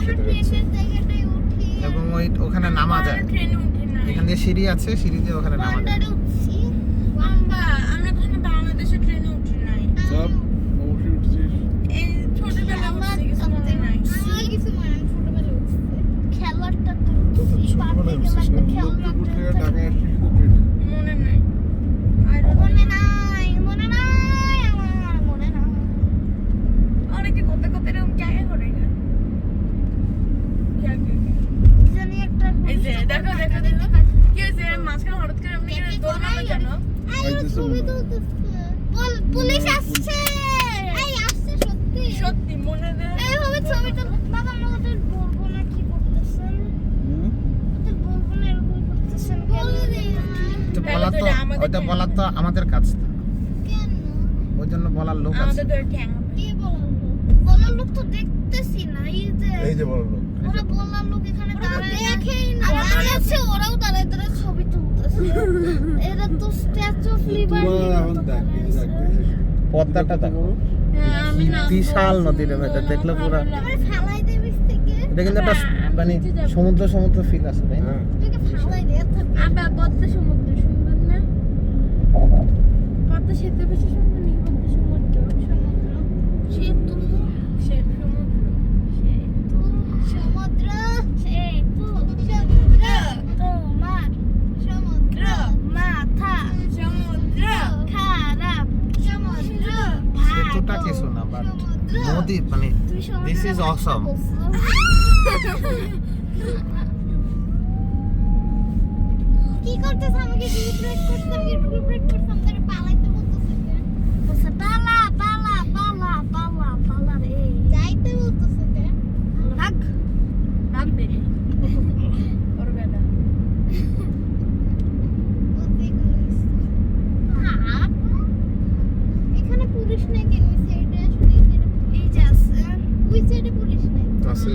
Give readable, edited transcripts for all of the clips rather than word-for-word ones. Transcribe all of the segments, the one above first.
খেতে পাচ্ছি এবং ওখানে নামা যায়। ট্রেনে উঠি না। এখান দিয়ে সিঁড়ি আছে, সিঁড়ি দিয়ে ওখানে নামা যায়। আমরা কখনো বাংলাদেশে ট্রেনে উঠি নাই। সব অবশ্যই উঠছিস। এই ছোটবেলা উঠছি, কিছু মনে নাই। তো ছোটবেলায় উঠছিস না? লক্ষ্মীপুর থেকে ঢাকায় আসছিস তো ট্রেনে। মনে নাই। I don't know. অনেকে কোথায় কোথায় এরকম জায়গা করে গেল। এই যে দেখো দেখো দেখো কি হয়েছে মাঝখানে হঠাৎ করে এমনি করে দৌড়ানো কেন? আইতেছে মনে হয়। পুলিশ আসছে। এই আসছে সত্যি। সত্যি মনে দেয়। এইভাবে ছবিটা বাবা আমাদের বলবো না কি করতেছেন? হুম? ওদের বলবো না এরকম করতেছেন কেন? ওইটা বলার তো আমাদের কাজ না। কেন? ওই জন্য বলার লোক আছে। আমাদের তো ঠ্যাং কে বলার লোক? বলার লোক তো দেখতেছি না। এই যে বড় লোক। ওরা বলার লোক এখানে দাঁড়ায় দেখেই না। দাঁড়াচ্ছে ওরাও দাঁড়ায় দাঁড়ায় ছবি তুলতেছে। এরা তো স্ট্যাচু অফ লিবার্টি। তোমার এখন দেখ, এই যে দেখ। পদ্মাটা দেখো, আমি না বিশাল নদীর ভেতর দেখলে পুরো। তোমার ফালাই দে বিচ থেকে। এটা কিন্তু একটা মানে সমুদ্র ফিল আছে, তাই না? হ্যাঁ। তোকে ফালাই দে থাকবে। আবা পদ্মা সমুদ্র সুন্দর না? পদ্মা সেতু বেশি সুন্দর নেই পদ্মা সমুদ্র। সেতু সমুদ্র সমুদ্র সেতু সমুদ্র তোমার সমুদ্র মাথা সমুদ্র খারাপ সমুদ্র সেতুটা কিছু না, বাট নদী মানে দিস ইজ অসম। কি করতেছ? আমাকে রিপ্রেট করতে, আমি রিপ্রেট করতাম তাকে পালাইতে বলতেছে। বলছে পালা পালা পালা পালা পালা রে যাইতে বলতেছে কে? রাখ রাখবে করবে না। হ্যাঁ এখানে পুলিশ নেই কেন? এই সাইডে আসলে এই সাইডে এই যে আছে, ওই সাইডে পুলিশ নেই। আছে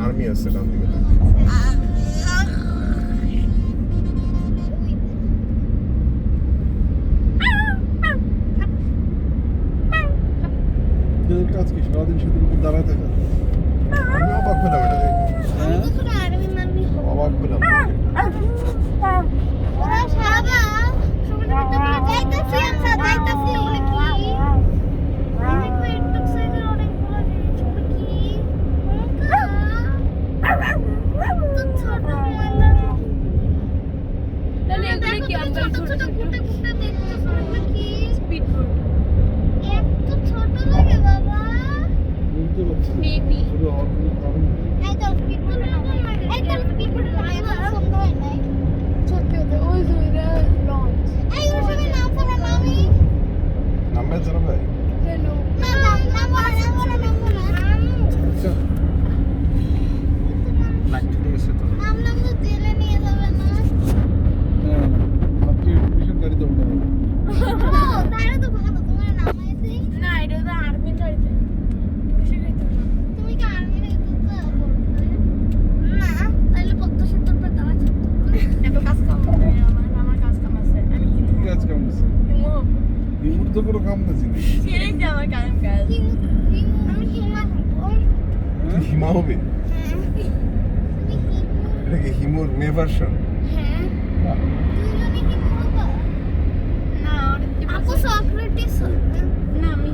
আর্মি আছে ডান দিকে। তোদের কাজ কি সারাদিন সেতুর উপর দাঁড়ায় থাকা? আমি অবাক হলাম এটা দেখে। আমি কখনো আর্মি মানবি হব। অবাক হলাম। ওরা সারা সমুদ্রের ভিতরে যাইতাছি, আমরা যাইতাছি বলে কি? অনেক একটু সাইডে অনেকগুলো জিনিস বলে কি? তো ছোট ময়লা। তাহলে এগুলো কি আমরা ছোট ছোট কুটে কুটে দেখতেছ এগুলো কি? স্পিড বোট এত ছোট লাগে বাবা। বুঝতে পারছি না। বেবি শুধু হওয়ার কোনো কারণ নেই। এই তো স্পিড করে না। এই তো স্পিড করে না। আমার সন্দেহ হয় নাই। সত্যি কথা ওই জুইরা লঞ্চ এই ওর সঙ্গে নাম পড়া নামি। নামবে জানা ভাই? হ্যালো না না নাম পড়া নাম পড়া নাম পড়া। আচ্ছা। লাইট দিয়েছে তো। নাম নাম তো জেলে নিয়ে যাবে না। হ্যাঁ। আপনি পুলিশের গাড়িতে উঠে যাবেন। ও তাহলে তো ভালো, তোমার নামাই দেই। না এটা তো আর্মি গাড়িতে পুলিশে গাড়িতে না। তুমি কি আর্মি হইতে বলবে? না তাহলে পদ্মা সেতুর পর দাঁড়া থাকতে। এত কাজ কাম করে আমার কাজ কাম আছে আমি কি কাজ কাম আছে? হিমুর তো কোনো কাম কাজ নেই। ছেড়ে যা আমার কাজ আমি হিমা হবো। হিমা হবে? তুমি হিমু। এটা কি হিমুর মেয়ে ভার্সন? হ্যাঁ দুজনে হিমু হবো। না ওর আপু সক্রেটিস হবে। না আমি